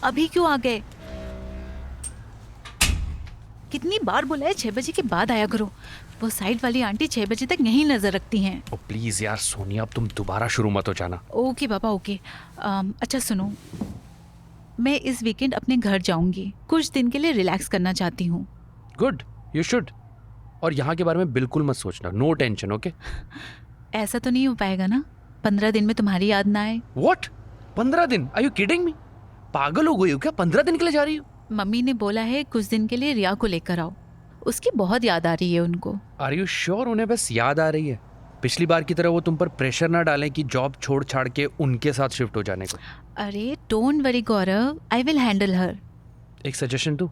अभी क्यों आ गए? कितनी बार बोला है 6 बजे के बाद आया करो। वो साइड वाली आंटी 6 बजे तक यहीं नजर रखती हैं। ओ प्लीज यार सोनिया, अब तुम दोबारा शुरू मत हो जाना। ओके पापा ओके। अच्छा सुनो, मैं इस वीकेंड अपने घर जाऊंगी। कुछ दिन के लिए रिलैक्स करना चाहती हूँ। Good, you should. और यहाँ के बारे में बिल्कुल मत सोचना, नो टेंशन, ओके? ऐसा तो नहीं हो पाएगा ना 15 दिन में तुम्हारी याद ना आए? व्हाट? 15 दिन? Are you kidding me? पागल हो गई हो क्या? 15 दिन के लिए जा रही हो? मम्मी ने बोला है कुछ दिन के लिए रिया को लेकर आओ, उसकी बहुत याद आ रही है उनको। आर यू श्योर उन्हें बस याद आ रही है? पिछली बार की तरह वो तुम पर प्रेशर ना डालें कि जॉब छोड़ छाड़ के उनके साथ शिफ्ट हो जाने को। अरे don't worry Gaurav, I will handle हर। एक सजेशन दूं?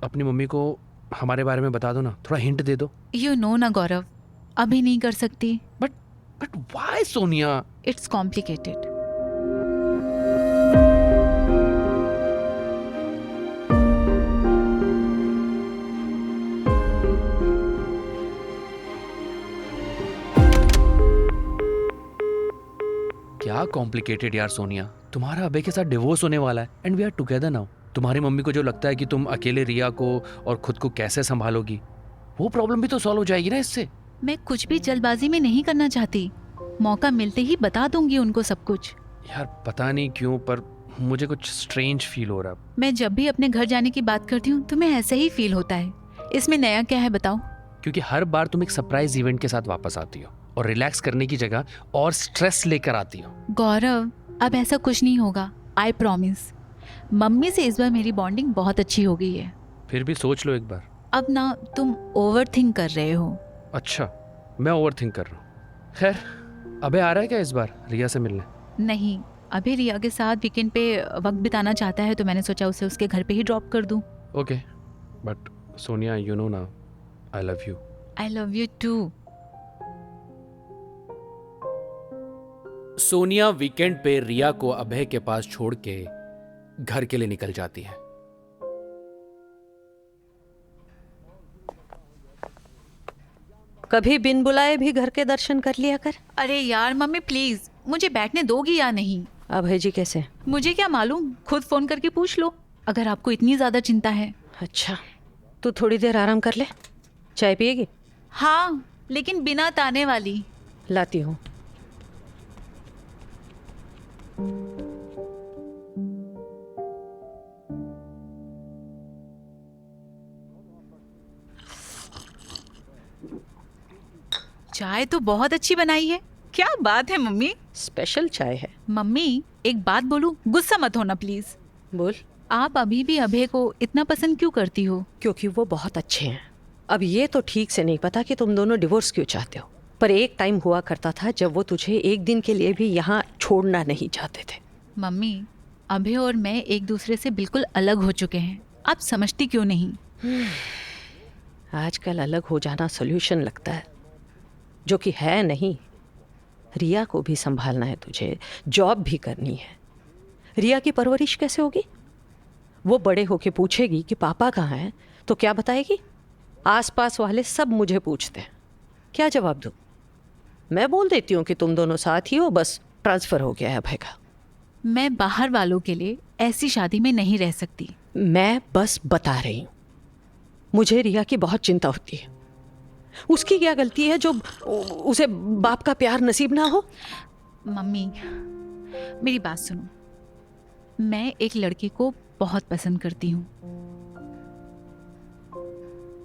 अपनी मम्मी को हमारे बारे में बता दो ना, थोड़ा हिंट दे दो। यू नो ना गौरव, अभी नहीं कर सकती। But why Sonia? It's complicated. क्या कॉम्प्लिकेटेड यार सोनिया? तुम्हारा अबे के साथ डिवोर्स होने वाला है and we are together now. तुम्हारी मम्मी को जो लगता है कि तुम अकेले रिया को और खुद को कैसे संभालोगी, वो प्रॉब्लम भी तो सॉल्व हो जाएगी ना इससे। मैं कुछ भी जल्दबाजी में नहीं करना चाहती, मौका मिलते ही बता दूंगी उनको सब कुछ। यार पता नहीं क्यों पर मुझे कुछ स्ट्रेंज फील हो रहा। मैं जब भी अपने घर जाने की बात करती हूँ तुम्हें ऐसे ही फील होता है। इसमें नया क्या है बताओ? क्योंकि हर बार तुम एक सरप्राइज इवेंट के साथ वापस आती हो और रिलैक्स करने की जगह और स्ट्रेस लेकर आती हो। गौरव अब ऐसा कुछ नहीं होगा, आई प्रॉमिस। मम्मी से इस बार मेरी बॉन्डिंग बहुत अच्छी हो गई है। फिर भी सोच लो एक बार। अब ना तुम ओवर थिंक कर रहे हो। अच्छा, मैं ओवर थिंक कर रहा हूँ। खैर, अबे आ रहा है क्या इस बार रिया से मिलने? नहीं, अभी रिया के साथ वीकेंड पे वक्त बिताना चाहता है तो मैंने सोचा उसे उसके घर पे ही ड्रॉप कर दूं। Okay, but Sonia you know ना, I love you. I love you too. Sonia weekend पे रिया को अभय के पास छोड़ के घर के लिए निकल जाती है। कभी बिन बुलाए भी घर के दर्शन कर लिया कर। अरे यार मम्मी प्लीज, मुझे बैठने दोगी या नहीं? अभय जी कैसे? मुझे क्या मालूम, खुद फोन करके पूछ लो अगर आपको इतनी ज्यादा चिंता है। अच्छा, तू थोड़ी देर आराम कर ले। चाय पिएगी? हाँ, लेकिन बिना ताने वाली। लाती हूँ। चाय तो बहुत अच्छी बनाई है। क्या बात है मम्मी। स्पेशल चाय है। मम्मी एक बात बोलूं, गुस्सा मत होना प्लीज। बोल। आप अभी भी अभय को इतना पसंद क्यों करती हो? क्योंकि वो बहुत अच्छे हैं। अब ये तो ठीक से नहीं पता कि तुम दोनों डिवोर्स क्यों चाहते हो, पर एक टाइम हुआ करता था जब वो तुझे एक दिन के लिए भी यहाँ छोड़ना नहीं चाहते थे। मम्मी, अभय और मैं एक दूसरे से बिल्कुल अलग हो चुके हैं, आप समझती क्यों नहीं? आजकल अलग हो जाना सोल्यूशन लगता है, जो कि है नहीं। रिया को भी संभालना है तुझे, जॉब भी करनी है। रिया की परवरिश कैसे होगी? वो बड़े होके पूछेगी कि पापा कहाँ हैं, तो क्या बताएगी? आसपास वाले सब मुझे पूछते हैं, क्या जवाब दूँ? मैं बोल देती हूँ कि तुम दोनों साथ ही हो, बस ट्रांसफ़र हो गया है अभय का। मैं बाहर वालों के लिए ऐसी शादी में नहीं रह सकती। मैं बस बता रही हूँ, मुझे रिया की बहुत चिंता होती है। उसकी क्या गलती है जो उसे बाप का प्यार नसीब ना हो? मम्मी मेरी बात सुनो, मैं एक लड़के को बहुत पसंद करती हूँ।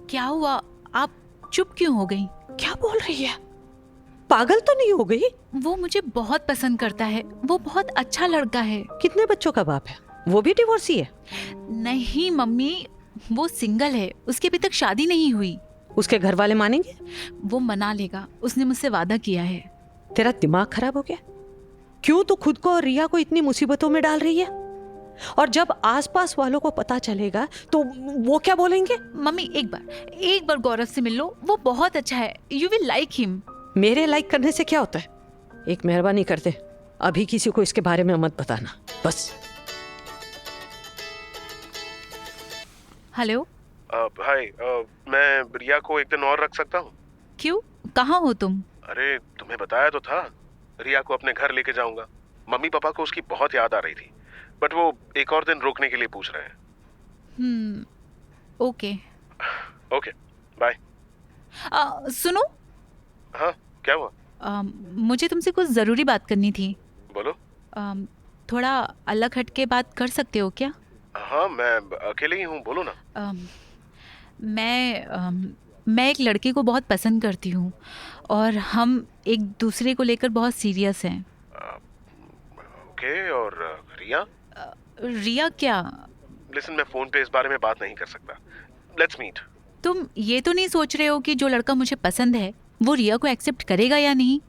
क्या हुआ, आप चुप क्यों हो गई? क्या बोल रही है? पागल तो नहीं हो गई? वो मुझे बहुत पसंद करता है, वो बहुत अच्छा लड़का है। कितने बच्चों का बाप है? वो भी डिवोर्सी है? नहीं मम्मी, वो सिंगल है, उसकी अभी तक शादी नहीं हुई। उसके घर वाले मानेंगे? वो मना लेगा, उसने मुझसे वादा किया है। तेरा दिमाग खराब हो गया? क्यों तू खुद को और रिया को इतनी मुसीबतों में डाल रही है? और जब आसपास वालों को पता चलेगा तो वो क्या बोलेंगे? मम्मी एक बार गौरव से मिल लो, वो बहुत अच्छा है, यू विल लाइक हिम। मेरे लाइक करने से क्या होता है? एक मेहरबानी कर दे, अभी किसी को इसके बारे में मत बताना, बस। हेलो। भाई, मैं रिया को एक दिन और रख सकता हूँ? क्यों, कहाँ हो तुम? अरे तुम्हें बताया तो था, रिया को अपने घर लेके जाऊंगा। मम्मी पापा को उसकी बहुत याद आ रही थी। बट वो एक और दिन रोकने के लिए पूछ रहे हैं। ओके। Okay, bye. सुनो, हाँ, क्या हुआ? मुझे तुमसे कुछ ज़रूरी बात करनी थी। बोलो। थोड़ा अलग हट के बात कर सकते हो क्या? हाँ, मैं अकेले ही हूँ, बोलो ना। मैं एक लड़के को बहुत पसंद करती हूँ और हम एक दूसरे को लेकर बहुत सीरियस हैं। ओके, और रिया? रिया क्या? लिसन, मैं फोन पे इस बारे में बात नहीं कर सकता। Let's meet. तुम ये तो नहीं सोच रहे हो कि जो लड़का मुझे पसंद है वो रिया को एक्सेप्ट करेगा या नहीं?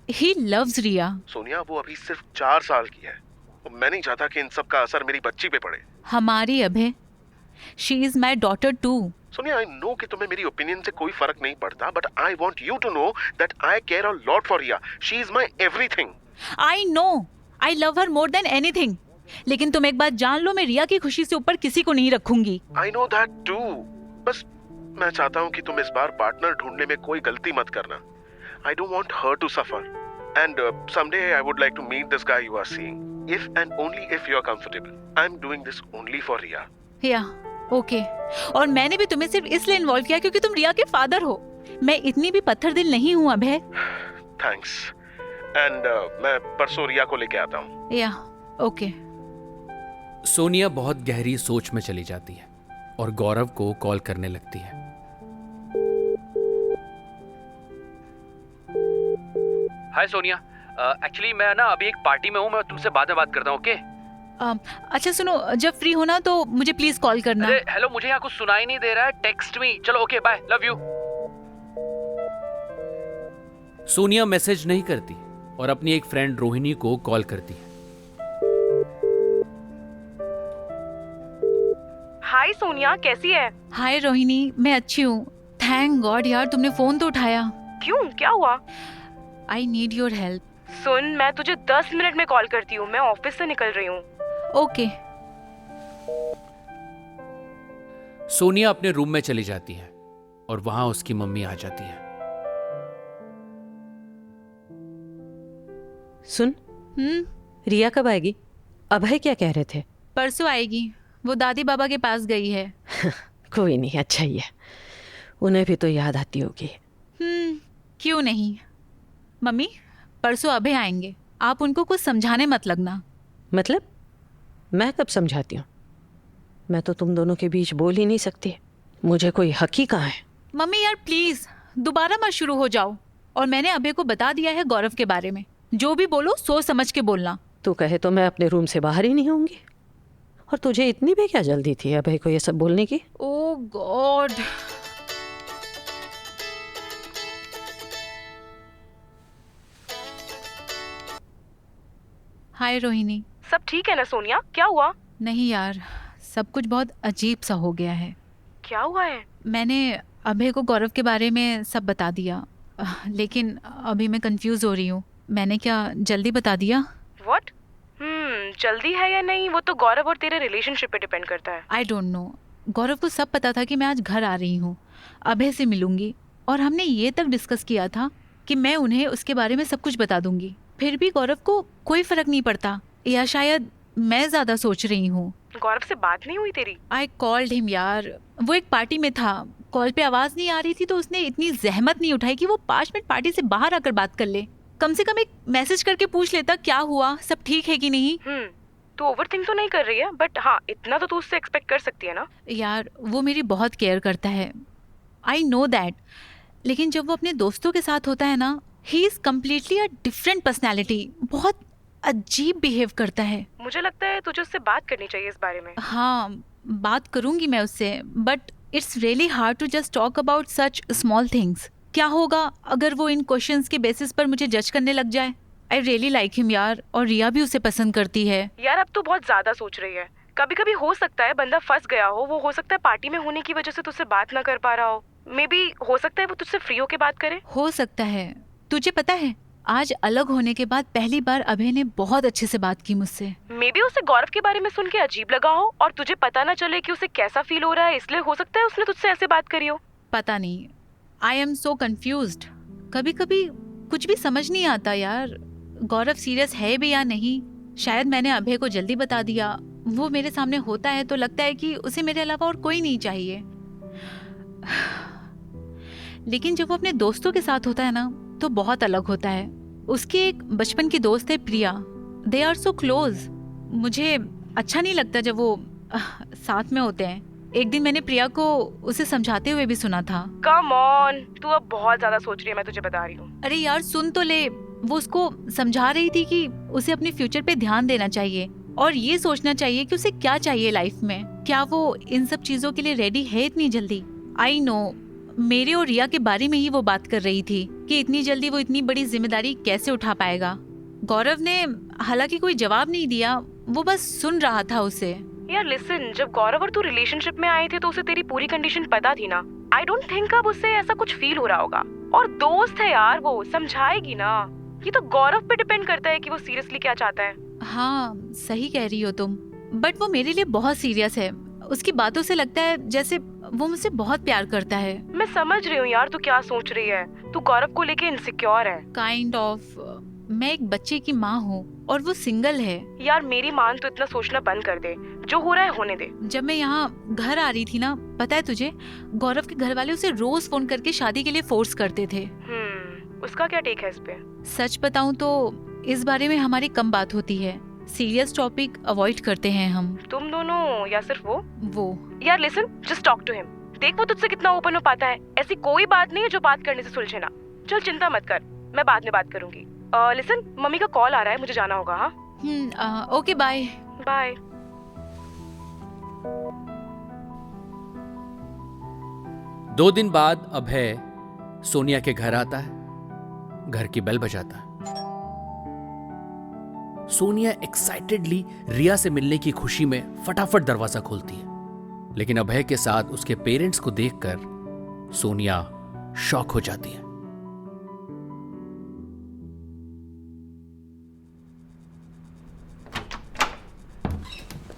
ही लव्स रिया। सोनिया, वो अभी सिर्फ 4 साल की है। मैं नहीं चाहता कि इन सब का असर मेरी बच्ची पे पड़े। हमारी Abhay, she is my daughter too. Sonia, I know कि तुम्हें मेरी ओपिनियन से कोई फर्क नहीं पड़ता, but I want you to know that I care a lot for Riya. She is my everything. I know, I love her more than anything, लेकिन तुम एक बात जान लो, मैं रिया की खुशी से ऊपर किसी को नहीं रखूंगी। I know that too. बस मैं चाहता हूँ कि तुम इस बार पार्टनर ढूंढने में कोई गलती मत करना। I don't want her to suffer and someday I would like to meet this guy you are seeing. If and only if you are comfortable. I'm doing this only for Riya. या okay. और मैंने भी तुम्हें सिर्फ इसलिए involve किया क्योंकि तुम रिया के फादर हो। मैं इतनी भी पत्थर दिल नहीं हूँ अभय। थैंक्स। एंड मैं परसों रिया को लेके आता हूँ। या ओके। सोनिया बहुत गहरी सोच में चली जाती है और गौरव को कॉल करने लगती है। हाय सोनिया, एक्चुअली मैं ना अभी एक पार्टी में हूँ, मैं तुमसे बाद में बात करता हूँ, ओके? अच्छा सुनो, जब फ्री होना तो मुझे प्लीज कॉल करना। अरे हेलो, मुझे यहाँ कुछ सुनाई नहीं दे रहा है, टेक्स्ट मी। चलो okay, bye, love you. Sonia message नहीं करती और अपनी एक फ्रेंड रोहिणी को कॉल करती है। हाय सोनिया, कैसी है? हाय रोहिणी, मैं अच्छी हूँ, थैंक गॉड। यार तुमने फोन तो उठाया। क्यों, क्या हुआ? I need your help. सुन, मैं तुझे 10 मिनट में कॉल करती हूँ, मैं ऑफिस से निकल रही हूँ। ओके। सोनिया अपने रूम में चली जाती है और वहां उसकी मम्मी आ जाती है। सुन, रिया कब आएगी? अभय क्या कह रहे थे? परसों आएगी, वो दादी बाबा के पास गई है। कोई नहीं, अच्छा ही है, उन्हें भी तो याद आती होगी। क्यों नहीं। मम्मी, परसों अभय आएंगे, आप उनको कुछ समझाने मत लगना। मतलब मैं कब समझाती हूँ? मैं तो तुम दोनों के बीच बोल ही नहीं सकती, मुझे कोई हक ही कहाँ है। मम्मी यार प्लीज दोबारा मत शुरू हो जाओ। और मैंने अभय को बता दिया है गौरव के बारे में, जो भी बोलो सोच समझ के बोलना। तू कहे तो मैं अपने रूम से बाहर ही नहीं होंगी। और तुझे इतनी भी क्या जल्दी थी अभय को ये सब बोलने की? ओ गॉड। हाय रोहिणी। सब ठीक है ना सोनिया, क्या हुआ? नहीं यार, सब कुछ बहुत अजीब सा हो गया है। क्या हुआ है? मैंने अभय को गौरव के बारे में सब बता दिया, लेकिन अभी मैं कंफ्यूज हो रही हूँ। मैंने क्या जल्दी बता दिया? व्हाट? जल्दी है या नहीं वो तो गौरव और तेरे रिलेशनशिप पे डिपेंड करता है। I don't know. गौरव को सब पता था कि मैं आज घर आ रही हूँ, अभय से मिलूंगी, और हमने ये तक डिस्कस किया था कि मैं उन्हें उसके बारे में सब कुछ बता दूंगी। फिर भी गौरव को कोई फर्क नहीं पड़ता, या शायद मैं ज्यादा सोच रही हूँ। गौरव से बात नहीं हुई तेरी? आई कॉल्ड हिम यार, वो एक पार्टी में था, कॉल पे आवाज नहीं आ रही थी तो उसने इतनी जहमत नहीं उठाई कि वो 5 मिनट पार्टी से बाहर आकर बात कर ले। कम से कम एक मैसेज करके पूछ लेता क्या हुआ, सब ठीक है कि नहीं। तू ओवरथिंक तो नहीं कर रही है, बट हाँ इतना तो तू उससे एक्सपेक्ट कर सकती है ना। यार वो मेरी बहुत केयर करता है, आई नो दैट, लेकिन जब वो अपने दोस्तों के साथ होता है ना, he is completely a different personality. बहुत अजीब बिहेव करता है। मुझे लगता है तुझे उससे बात करनी चाहिए इस बारे में। हाँ बात करूंगी मैं उससे, but it's really hard to just talk about such small things. क्या होगा अगर वो इन क्वेश्चंस के बेसिस पर मुझे जज करने लग जाए? आई रियली लाइक हिम यार, और रिया भी उसे पसंद करती है। यार अब तो बहुत ज्यादा सोच रही है। कभी कभी हो सकता है बंदा फंस गया हो, वो हो सकता है पार्टी में होने की वजह से तुझसे बात ना कर पा रहा हो। मे बी हो सकता है वो तुझसे फ्री होके बात करे। हो सकता है। तुझे पता है आज अलग होने के बाद पहली बार अभय ने बहुत अच्छे से बात की मुझसे। मे बी उसे गौरव के बारे में सुन के अजीब लगा हो और तुझे पता ना चले कि उसे कैसा फील हो रहा है, इसलिए हो सकता है उसने तुझसे ऐसे बात करी हो। पता नहीं, आई एम सो कंफ्यूज्ड। कभी कभी कुछ भी समझ नहीं आता यार, गौरव सीरियस है भी या नहीं। शायद मैंने अभय को जल्दी बता दिया। वो मेरे सामने होता है तो लगता है कि उसे मेरे अलावा और कोई नहीं चाहिए, लेकिन जब वो अपने दोस्तों के साथ होता है ना तो बहुत अलग होता है। उसकी एक बचपन की दोस्त है प्रिया, दे आर सो क्लोज। मुझे अच्छा नहीं लगता जब वो साथ में होते हैं। एक दिन मैंने प्रिया को उसे समझाते हुए भी सुना था। कम ऑन, तू अब बहुत ज्यादा सोच रही है, मैं तुझे बता रही हूँ। अरे यार सुन तो ले। वो उसको समझा रही थी कि उसे अपने फ्यूचर पे ध्यान देना चाहिए और ये सोचना चाहिए कि उसे क्या चाहिए लाइफ में। क्या वो इन सब चीजों के लिए रेडी है इतनी जल्दी? आई नो, मेरे और रिया के बारे में ही वो बात कर रही थी कि इतनी जल्दी वो इतनी बड़ी जिम्मेदारी कैसे उठा पाएगा। गौरव ने हालांकि कोई जवाब नहीं दिया, वो बस सुन रहा था उसे। यार लिसन, जब गौरव और तू रिलेशनशिप में आए थे तो उसे तेरी पूरी कंडीशन पता थी ना। आई डोंट थिंक अब उससे ऐसा कुछ फील हो रहा होगा। और दोस्त है यार, वो समझाएगी ना। ये तो गौरव पे डिपेंड करता है कि वो सीरियसली क्या चाहता है। हाँ सही कह रही हो तुम, बट वो मेरे लिए बहुत सीरियस है। उसकी बातों से लगता है जैसे वो मुझसे बहुत प्यार करता है। मैं समझ रही हूँ यार तू क्या सोच रही है। तू गौरव को लेके इनसिक्योर है। Kind of. मैं एक बच्चे की माँ हूँ और वो सिंगल है। यार मेरी मान तो इतना सोचना बंद कर दे, जो हो रहा है होने दे। जब मैं यहाँ घर आ रही थी ना, पता है तुझे, गौरव के घर वाले उसे रोज फोन करके शादी के लिए फोर्स करते थे। उसका क्या टेक है इस पे? सच बताऊं तो इस बारे में हमारी कम बात होती है। सीरियस टॉपिक अवॉइड करते हैं हम। तुम दोनों या सिर्फ वो? यार listen, just talk to him. देख वो तुझसे कितना ओपन हो पाता है। ऐसी कोई बात नहीं है जो बात करने से सुलझे ना। चल चिंता मत कर, मैं बाद में बात करूंगी। लिसन, मम्मी का कॉल आ रहा है, मुझे जाना होगा। हाँ ओके बाय बाय। 2 दिन बाद अभय सोनिया के घर आता है। घर की बेल बजाता है। सोनिया एक्साइटेडली रिया से मिलने की खुशी में फटाफट दरवाजा खोलती है, लेकिन अभय के साथ उसके पेरेंट्स को देखकर सोनिया शॉक हो जाती है।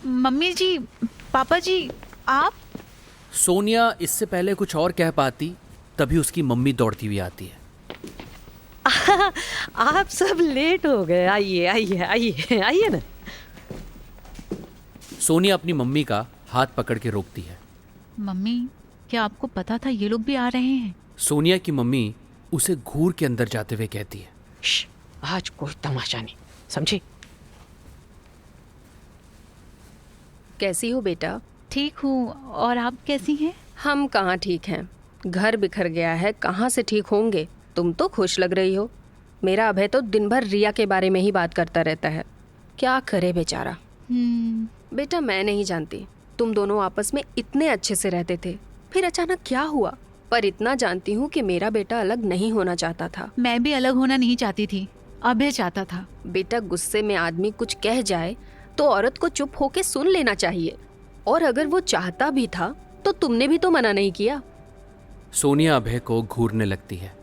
मम्मी जी, पापा जी, आप? सोनिया इससे पहले कुछ और कह पाती, तभी उसकी मम्मी दौड़ती हुई आती है। आप सब लेट हो गए, आइए आइए आइए आइए ना। सोनिया अपनी मम्मी का हाथ पकड़ के रोकती है। मम्मी, क्या आपको पता था ये लोग भी आ रहे हैं? सोनिया की मम्मी उसे घूर के अंदर जाते हुए कहती है, आज कोई तमाशा नहीं, समझी? कैसी हो बेटा? ठीक हूँ, और आप कैसी हैं? हम कहाँ ठीक हैं, घर बिखर गया है, कहाँ से ठीक होंगे। तुम तो खुश लग रही हो। मेरा अभय तो दिन भर रिया के बारे में ही बात करता रहता है, क्या करे बेचारा। बेटा मैं नहीं जानती, तुम दोनों आपस में इतने अच्छे से रहते थे, फिर अचानक क्या हुआ। पर इतना जानती हूँ कि मेरा बेटा अलग नहीं होना चाहता था। मैं भी अलग होना नहीं चाहती थी, अभय चाहता था। बेटा गुस्से में आदमी कुछ कह जाए तो औरत को चुप होके सुन लेना चाहिए, और अगर वो चाहता भी था तो तुमने भी तो मना नहीं किया। सोनिया अभय को घूरने लगती है।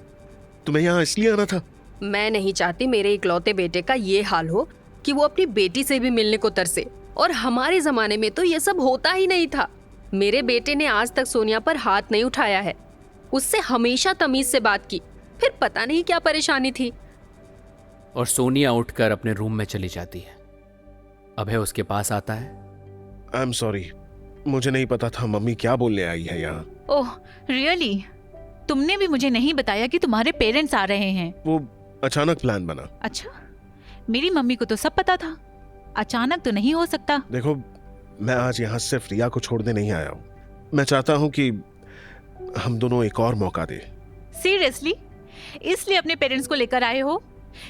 तुम्हें यहाँ इसलिए आना था? मैं नहीं चाहती मेरे इकलौते बेटे का ये हाल हो कि वो अपनी बेटी से भी मिलने को तरसे, और हमारे जमाने में तो ये सब होता ही नहीं था। मेरे बेटे ने आज तक सोनिया पर हाथ नहीं उठाया है, उससे हमेशा तमीज से बात की, फिर पता नहीं क्या परेशानी थी। और सोनिया उठकर अपने रूम में चली जाती है। अभय उसके पास आता है। आई एम सॉरी, मुझे नहीं पता था मम्मी क्या बोलने आई है यहाँ। Oh really? तुमने भी मुझे नहीं बताया कि तुम्हारे पेरेंट्स आ रहे हैं? वो अचानक प्लान बना। अच्छा, मेरी मम्मी को तो सब पता था, अचानक तो नहीं हो सकता। देखो, मैं आज यहाँ सिर्फ रिया को छोड़ने नहीं आया हूँ। मैं चाहता हूँ कि हम दोनों एक और मौका दें। सीरियसली? इसलिए अपने पेरेंट्स को लेकर आए हो?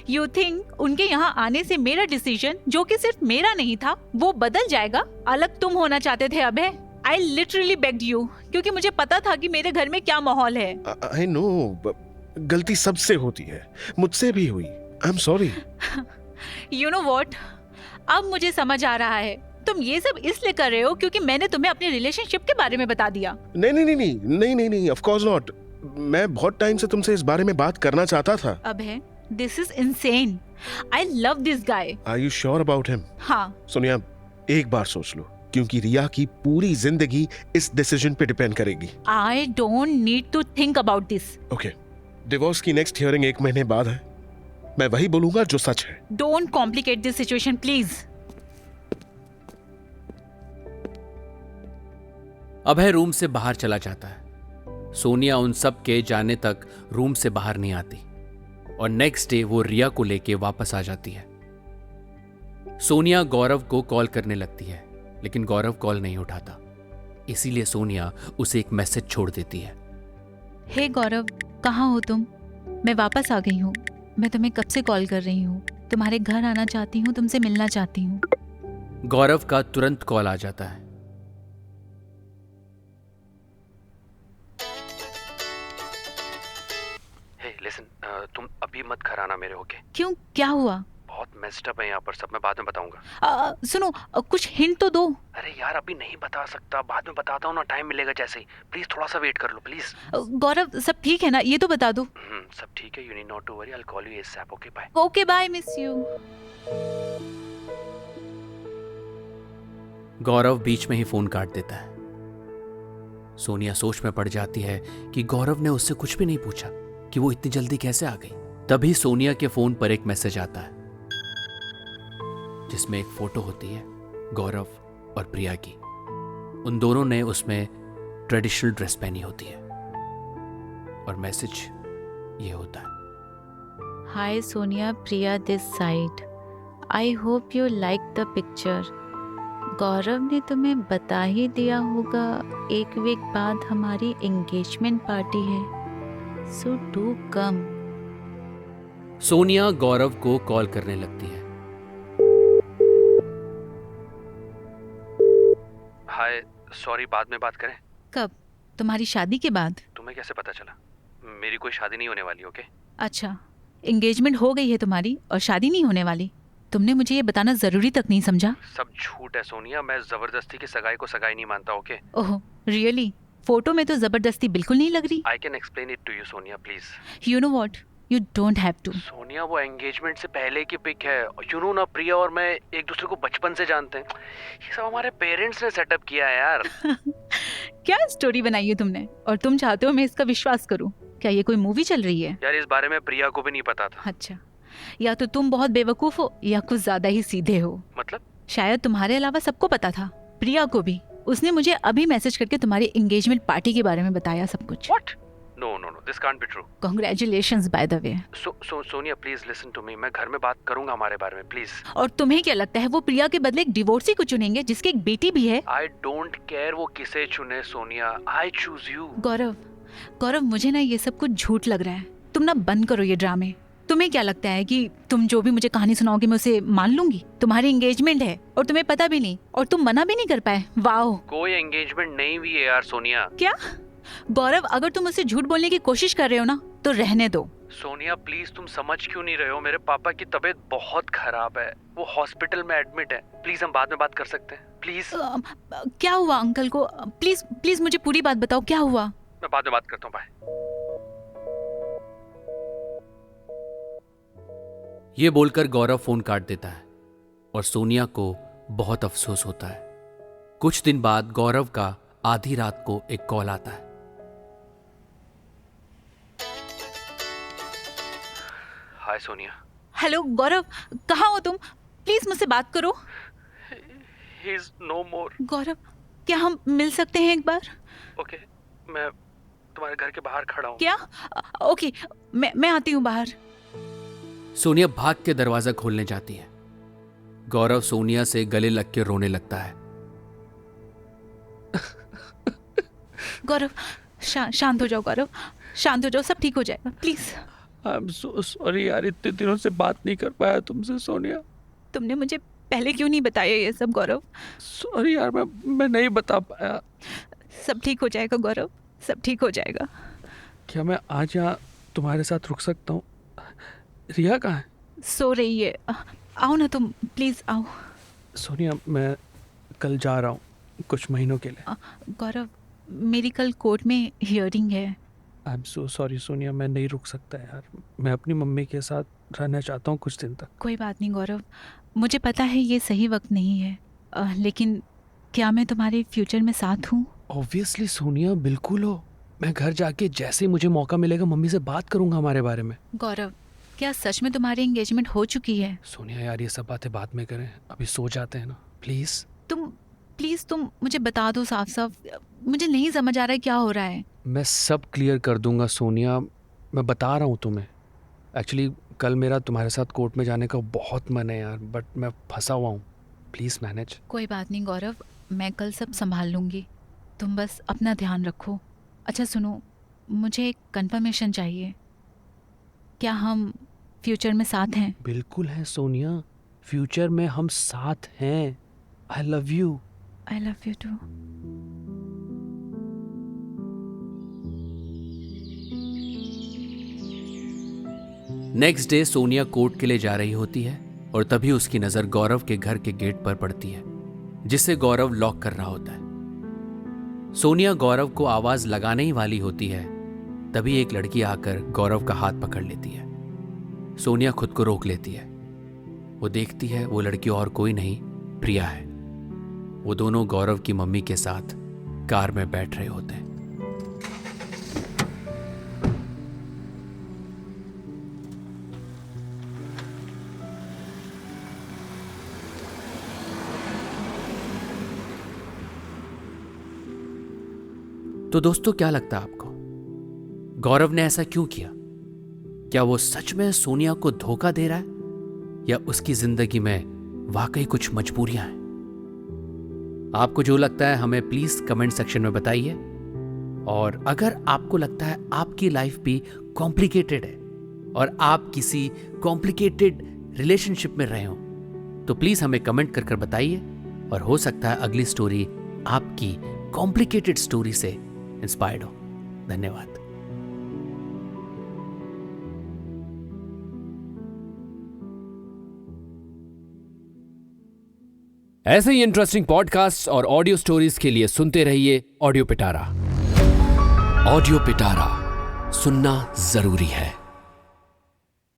यू थिंक उनके यहाँ आने से मेरा डिसीजन, जो कि सिर्फ मेरा नहीं था, वो बदल जाएगा? अलग तुम होना चाहते थे अभय। I literally begged you, क्योंकि मुझे पता था कि मेरे घर में क्या माहौल है। I know, गलती सबसे होती है, मुझसे भी हुई। I'm sorry. You know what? अब मुझे समझ आ रहा है, तुम ये सब इसलिए कर रहे हो क्योंकि मैंने तुम्हें अपने रिलेशनशिप के बारे में बता दिया। नहीं, of course not. मैं बहुत टाइम से तुमसे इस बारे में बात करना चाहता था। अभय, this is insane. I love this guy. Are you sure about him? हाँ। सोनिया, एक बार सोच लो, क्योंकि रिया की पूरी जिंदगी इस डिसीजन पे डिपेंड करेगी। I don't need to think about this. Okay. Divorce की नेक्स्ट हियरिंग 1 महीने बाद है। मैं वही बोलूंगा जो सच है। Don't complicate this situation please. Abhay room से बाहर चला जाता है। सोनिया उन सब के जाने तक रूम से बाहर नहीं आती और नेक्स्ट डे वो रिया को लेके वापस आ जाती है। सोनिया गौरव को कॉल करने लगती है लेकिन गौरव कॉल नहीं उठाता, इसीलिए सोनिया उसे एक मैसेज छोड़ देती है। हे गौरव, कहाँ हो तुम? मैं वापस आ गई हूँ। मैं तुम्हें कब से कॉल कर रही हूँ। तुम्हारे घर आना चाहती हूँ, तुमसे मिलना चाहती हूँ। गौरव का तुरंत कॉल आ जाता है। लिसन, तुम अभी मत घर आना मेरे, ओके? क्यों, क्या हुआ? बहुत मेस्ड अप है यहाँ पर सब, मैं बाद में बताऊंगा। सुनो, कुछ हिंट तो दो। अरे यार अभी नहीं बता सकता, बाद में बताता हूँ ना, टाइम मिलेगा जैसे ही। प्लीज थोड़ा सा वेट कर लो प्लीज। गौरव, सब ठीक है ना? ये तो बता दो। सब ठीक है, you need not to worry, I will call you ASAP, okay? Bye. Okay bye, miss you. Gaurav बीच में ही फोन काट देता है। सोनिया सोच में पड़ जाती है कि गौरव ने उससे कुछ भी नहीं पूछा कि वो इतनी जल्दी कैसे आ गई। तभी सोनिया के फोन पर एक मैसेज आता है जिसमें एक फोटो होती है गौरव और प्रिया की। उन दोनों ने उसमें ट्रेडिशनल ड्रेस पहनी होती है और मैसेज ये होता है, hi Sonia, Priya this side. I hope you like the picture. Gaurav ने तुम्हें बता ही दिया होगा, एक वीक बाद हमारी एंगेजमेंट पार्टी है, सो डू कम। सोनिया गौरव को कॉल करने लगती है। हाय, सॉरी, बाद में बात करें? कब? तुम्हारी शादी के बाद? तुम्हें कैसे पता चला? मेरी कोई शादी नहीं होने वाली, ओके? अच्छा, एंगेजमेंट हो गई है तुम्हारी और शादी नहीं होने वाली। तुमने मुझे ये बताना जरूरी तक नहीं समझा? सब झूठ है सोनिया, मैं जबरदस्ती की सगाई को सगाई नहीं मानता, ओके? Oh really? फोटो में तो जबरदस्ती बिल्कुल नहीं लग रही। I can explain it to you Sonia, please. You know what, you don't have to. Sonia वो एंगेजमेंट से पहले की पिक है। यू नो ना, प्रिया और मैं एक दूसरे को बचपन से जानते हैं। ये सब हमारे पेरेंट्स ने सेटअप किया है यार। क्या स्टोरी बनाई है तुमने और तुम चाहते हो मैं इसका विश्वास करूं? क्या ये कोई मूवी चल रही है? यार इस बारे में प्रिया को भी नहीं पता था। अच्छा, या तो तुम बहुत बेवकूफ हो या कुछ ज्यादा ही सीधे हो। मतलब? शायद तुम्हारे अलावा सबको पता था, प्रिया को भी। उसने मुझे अभी मैसेज करके तुम्हारी एंगेजमेंट पार्टी के बारे में बताया सब कुछ। What? No, no, no, this can't be true. Congratulations by the way. Sonia please listen to me, मैं घर में बात करूंगा हमारे बारे में, प्लीज। और तुम्हें क्या लगता है वो प्रिया के बदले एक डिवोर्सी को चुनेंगे जिसकी एक बेटी भी है? आई डोंट केयर वो किसे चुने सोनिया, आई चूज यू। गौरव, मुझे ना ये सब कुछ झूठ लग रहा है। तुम ना बंद करो ये ड्रामे। तुम्हें क्या लगता है कि तुम जो भी मुझे कहानी सुनाओगे मैं उसे मान लूंगी? तुम्हारी एंगेजमेंट है और तुम्हें पता भी नहीं और तुम मना भी नहीं कर पाए। वाओ! कोई एंगेजमेंट नहीं हुई है यार सोनिया। क्या? गौरव, अगर तुम मुझसे झूठ बोलने की कोशिश कर रहे हो ना तो रहने दो। सोनिया प्लीज, तुम समझ क्यों नहीं रहे हो? मेरे पापा की तबीयत बहुत खराब है, वो हॉस्पिटल में एडमिट है। प्लीज हम बाद में बात कर सकते हैं, प्लीज। क्या हुआ अंकल को? प्लीज मुझे पूरी बात बताओ, क्या हुआ? मैं बाद में बात करता हूँ, बाय। ये बोलकर गौरव फोन काट देता है और सोनिया को बहुत अफसोस होता है। कुछ दिन बाद गौरव का आधी रात को एक कॉल आता है। हाय सोनिया। हेलो गौरव, कहाँ हो तुम? प्लीज मुझसे बात करो। He is no more. गौरव, क्या हम मिल सकते हैं एक बार? ओके, मैं तुम्हारे घर के बाहर खड़ा हूँ। क्या? ओके, मैं आती हूँ बाहर। सोनिया भाग के दरवाजा खोलने जाती है। गौरव सोनिया से गले लग के रोने लगता है। गौरव, शांत हो जाओ गौरव, शांत हो जाओ, सब ठीक हो जाएगा, please. I am so sorry यार, इतने दिनों से बात नहीं कर पाया तुमसे सोनिया। तुमने मुझे पहले क्यों नहीं बताया ये सब गौरव? सॉरी यार, मैं नहीं बता पाया। सब ठीक हो जाएगा गौरव, सब ठीक हो जाएगा। क्या मैं आज यहाँ तुम्हारे साथ रुक सकता हूँ? रिया कहाँ है? सो रही है, आओ ना तुम, प्लीज आओ। सोनिया मैं कल जा रहा हूँ कुछ महीनों के लिए। गौरव, मेरी कल कोर्ट में हियरिंग है। I am so sorry Sonia, मैं नहीं रुक सकता यार। मैं अपनी मम्मी के साथ रहना चाहता हूँ कुछ दिन तक। कोई बात नहीं गौरव, मुझे पता है ये सही वक्त नहीं है, लेकिन क्या मैं तुम्हारे फ्यूचर में साथ हूँ? ऑब्वियसली सोनिया, बिल्कुल हो। मैं घर जाके जैसे ही मुझे मौका मिलेगा मम्मी से बात करूंगा हमारे बारे में। गौरव, क्या सच में तुम्हारी एंगेजमेंट हो चुकी है? सोनिया यार, ये सब बातें बाद में करें, अभी सो जाते हैं ना प्लीज। तुम मुझे बता दो साफ साफ, मुझे नहीं समझ आ रहा है क्या हो रहा है। मैं सब क्लियर कर दूंगा सोनिया, मैं बता रहा हूँ तुम्हें। एक्चुअली कल मेरा तुम्हारे साथ कोर्ट में जाने का बहुत मन है यार, बट मैं फंसा हुआ हूँ, प्लीज़ मैनेज। कोई बात नहीं गौरव, मैं कल सब संभाल लूँगी, तुम बस अपना ध्यान रखो। अच्छा सुनो, मुझे एक कंफर्मेशन चाहिए, क्या हम फ्यूचर में साथ हैं? बिल्कुल है सोनिया, फ्यूचर में हम साथ हैं। I love you. I love you too. Next day Sonia court के लिए जा रही होती है और तभी उसकी नजर गौरव के घर के गेट पर पड़ती है, जिसे गौरव लॉक कर रहा होता है। सोनिया गौरव को आवाज लगाने ही वाली होती है, तभी एक लड़की आकर गौरव का हाथ पकड़ लेती है। सोनिया खुद को रोक लेती है। वो देखती है वो लड़की और कोई नहीं, प्रिया है। वो दोनों गौरव की मम्मी के साथ कार में बैठ रहे होते हैं। तो दोस्तों, क्या लगता है आपको, गौरव ने ऐसा क्यों किया? क्या वो सच में सोनिया को धोखा दे रहा है, या उसकी जिंदगी में वाकई कुछ मजबूरियां हैं? आपको जो लगता है हमें प्लीज कमेंट सेक्शन में बताइए। और अगर आपको लगता है आपकी लाइफ भी कॉम्प्लिकेटेड है और आप किसी कॉम्प्लिकेटेड रिलेशनशिप में रहे हो, तो प्लीज हमें कमेंट कर कर बताइए, और हो सकता है अगली स्टोरी आपकी कॉम्प्लिकेटेड स्टोरी से इंस्पायर्ड हो। धन्यवाद। ऐसे ही इंटरेस्टिंग पॉडकास्ट और ऑडियो स्टोरीज के लिए सुनते रहिए ऑडियो पिटारा। ऑडियो पिटारा सुनना जरूरी है।